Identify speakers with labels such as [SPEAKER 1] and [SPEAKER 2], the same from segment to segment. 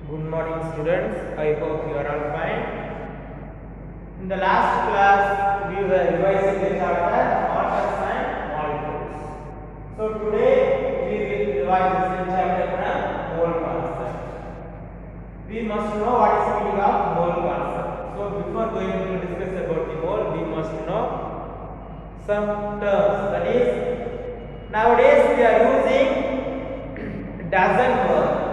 [SPEAKER 1] Good morning, students. I hope you are all fine. In the last class, we were revising the chapter atoms and molecules. So today we will revise the same chapter from mole concept. We must know what is the meaning of mole concept. So before going to discuss about the mole, we must know some terms. That is, nowadays we are using dozen word.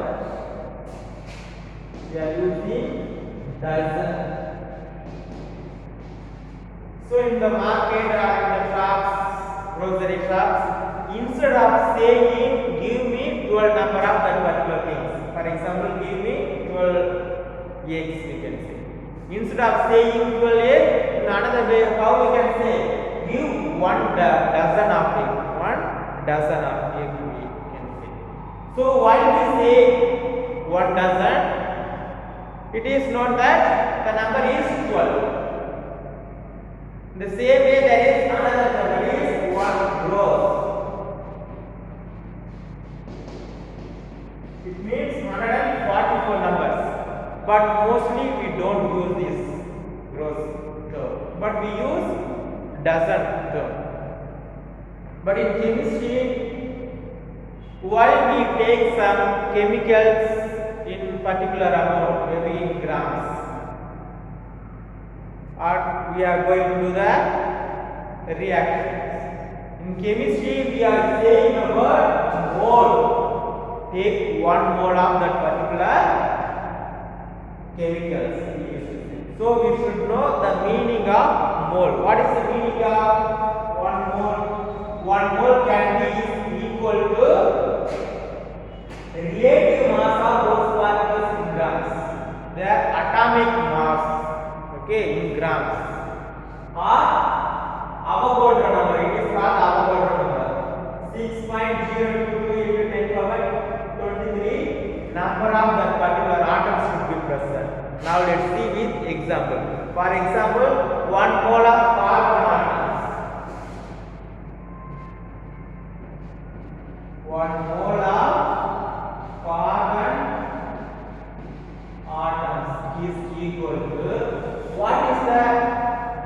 [SPEAKER 1] We are using dozen. So in the market or in the shops, grocery shops, instead of saying give me 12 number of that particular things, for example, give me 12 eggs, we can say. Instead of saying 12 eggs, in another way, how we can say give one dozen of egg, one dozen of egg, we can say. So why we say one dozen? It is known that the number is 12. In the same way, there is another number is 1 gross. It means 144 numbers. But mostly we don't use this gross term. But we use dozen term. But in chemistry, while we take some chemicals in particular amount, maybe in grams, or we are going to do the reactions. In chemistry, we are saying the word mole. Take 1 mole of that particular chemicals. So we should know the meaning of mole. What is the meaning of 1 mole? 1 mole can be equal to relative mass of those particles in grams. Their atomic mass, okay, in grams, or Avogadro number. It is called Avogadro number. 6.022 into 10 power 23 number of that particular atoms should be present. Now let's see with example. For example, 1 mole of carbon atoms. 1 mole of carbon atoms is equal to, what is the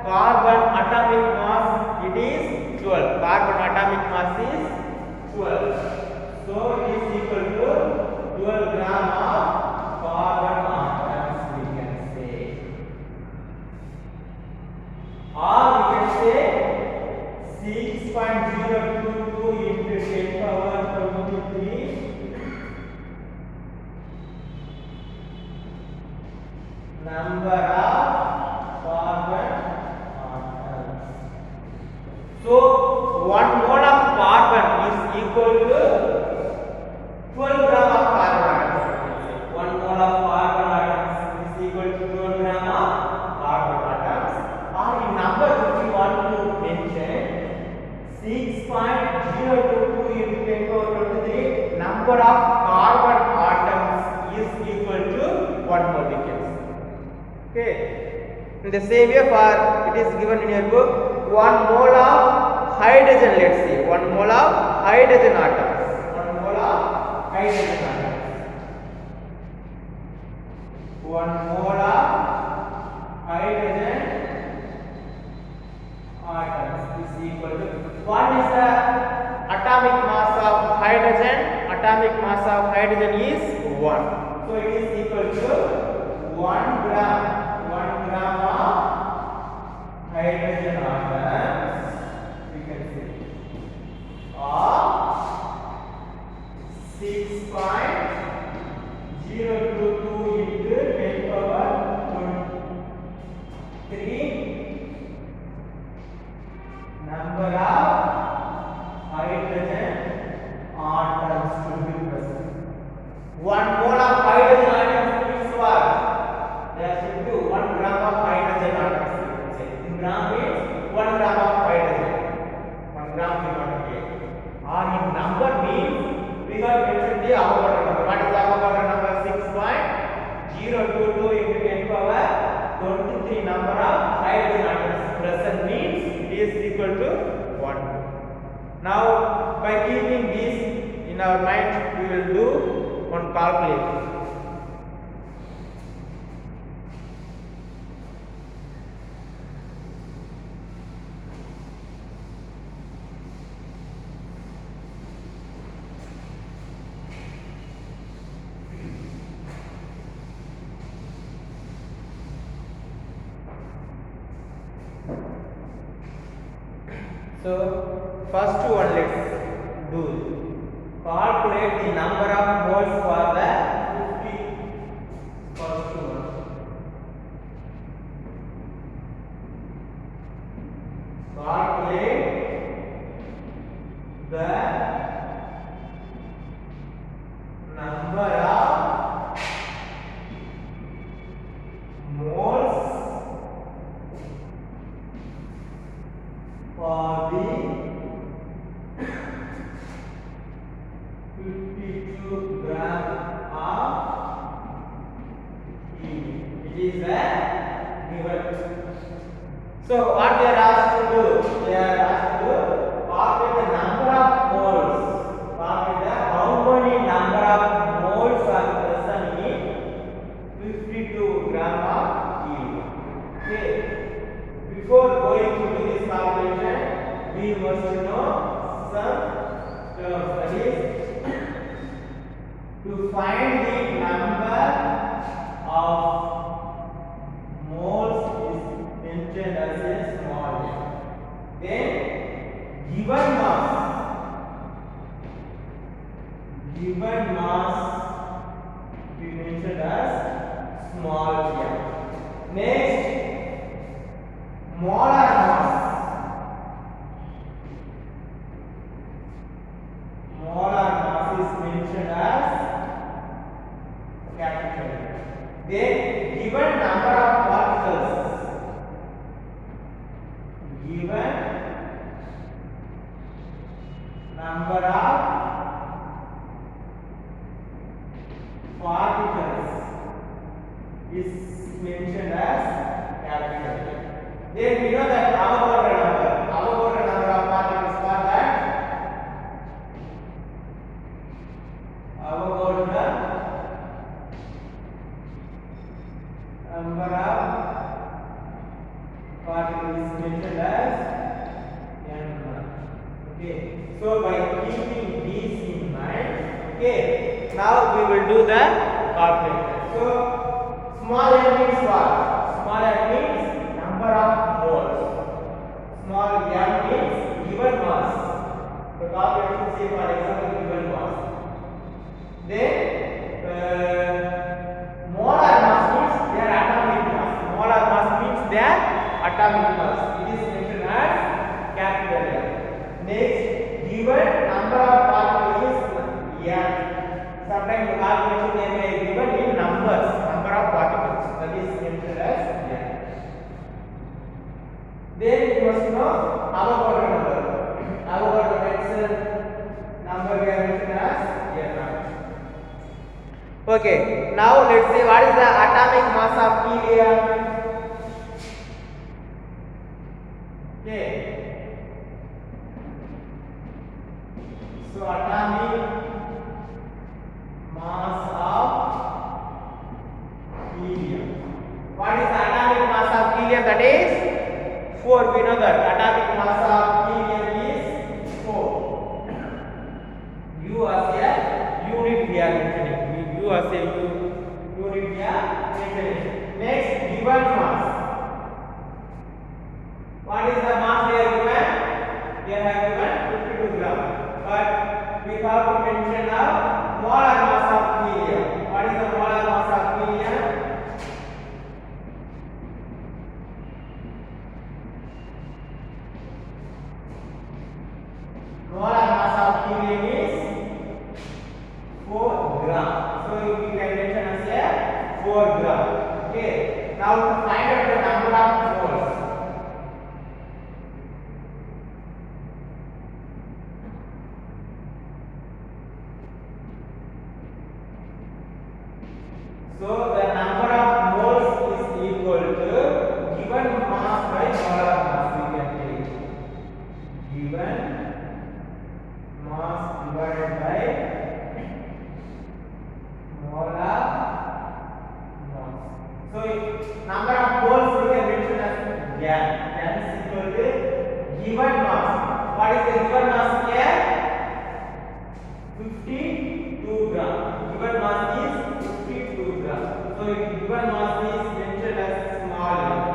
[SPEAKER 1] carbon atomic mass? It is 12. Carbon atomic mass is 12. So it is equal to 12 gram of carbon atoms, we can say. Or we can say 6.022 into 10 power 23 number of carbon atoms. So 1 mole of carbon is equal to 12 gram of carbon atoms. 1 mole of carbon atoms is equal to 12 gram of carbon atoms. Or in number which we want to mention, 6.022 into 10 power 23 number of carbon atoms is equal to 1 mole, we can say. Okay. In the same way, for it is given in your book, 1 mole of hydrogen. Let's see, 1 mole of hydrogen atoms. 1 mole of hydrogen atoms. 1 mole of hydrogen atoms is equal to, what is the atomic mass of hydrogen? Atomic mass of hydrogen is 1. So it is equal to 1 gram of hydrogen atoms, we can say, or 6.022 into 10 power 23 number of hydrogen atoms to be present. 1 mole of hydrogen atoms means what? There should be 1 gram of hydrogen atoms. In gram means 1 gram of hydrogen. 1 gram we got here. Or in number means we got mentioned the Avogadro number. What is Avogadro number? 6.022 into 10 power 23 number of hydrogen atoms present means it is equal to 1. Now by keeping this in our mind, we will do one calculation. So first one let's do. Calculate the number of moles for the 50 first one. Calculate the number of moles for the 52 gram of helium. It is a given. So what they are asked to do? They are asked to calculate the number of moles. Calculate the how many number of moles are present in 52 gram of helium. Okay. Before going to do this calculation, we must know some terms. That is, to find the number of moles is mentioned as a small m. Then given mass we mentioned as small m. Next, molar mass is mentioned as capital M. Then given number of particles, is mentioned as capital M. Then we know that Avogadro number of particles for that Avogadro number of particles is mentioned as n. Okay, so by keeping these in mind, okay, now we will do the calculation. So small m means what? Small m means number of moles. Small m means given mass. So calculation, say for example given mass. Then molar mass means their atomic mass. Molar mass means their atomic mass. It is mentioned as capital M. Next, given number of particles is n. Sometimes the calculation they may be given in numbers, number of particles. That is mentioned as n. Then you must know Avogadro number. Avogadro number we are mentioned as n. Okay, now let's see what is the atomic mass of helium. Okay, so atomic mass of helium. What is the atomic mass of helium? That is 4. We know that atomic mass of helium is 4. U as a unit we are mentioning. U as a unit we are mentioning. Next, given mass. What is the mass they are given? They are given 52 gram. But we have to mention the molar mass of helium. What is the molar mass of helium? Molar mass of helium is 4 gram. So we can mention as a 4 gram. Okay. Now to find out the number of moles. So the number of moles is equal to given mass by molar mass. We can take given mass divided by molar mass. So number of moles we can mention as n. N is equal to given mass. What is the given mass here? 52 gram. Given mass is 52 gram. So given mass is mentioned as small m.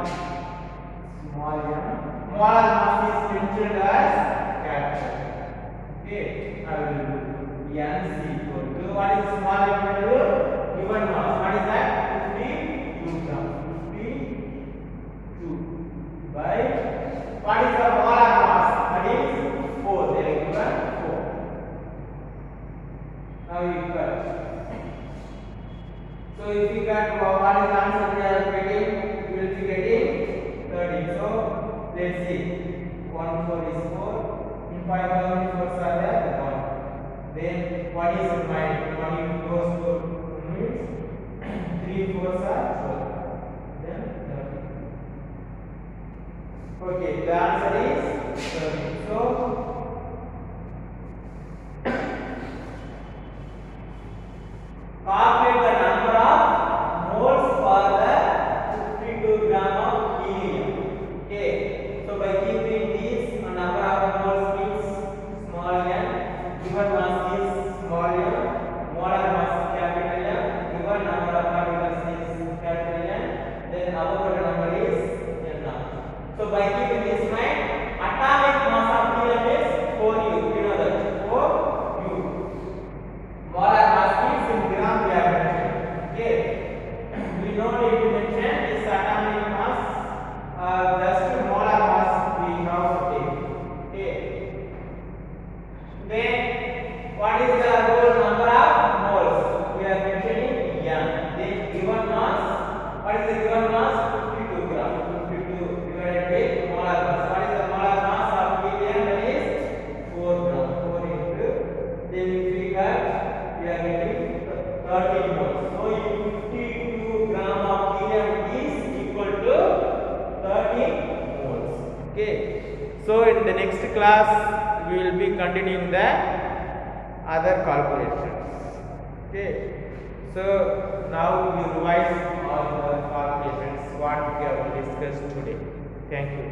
[SPEAKER 1] Molar mass is mentioned mentioned as capital. Okay, I will do N is equal to what is small equal to given mass. What is that? 52 grams. 52 by what is the molar mass? That is 4. They are given 4. Now equal. So if you get what is the answer we are getting, we will be getting 13. So let's see. 1 4 is 4. In 5 how many 4s are there? 1. Then what is in mind? 1 into those 4 means 3 4s are 12. Then 30. Okay, the answer is 30. So calculate the number of moles for the 52 gram of helium. Okay, so by keeping these number of moles means small n, given mass is small m, molar mass capital M, given number of particles is capital N, then Avogadro number is n naught. So by keeping this mind, atomic mass of helium is 4u. You know that 4u. Molar mass means in gram we have mentioned. Okay, we don't need to mention this atomic mass, just molar mass we have to take. Okay, then what is the whole number of moles? We are mentioning n. Then given mass, what is the given mass? 52 gram. 52 divided by molar mass. What is the molar mass of helium? That is 4 gram. 4 into, then if we got, we are getting 13 moles. So 52 gram of helium is equal to 13 moles. Okay. So in the next class we will be continuing the other calculations. Okay. So now we revise all the calculations what we have discussed today. Thank you.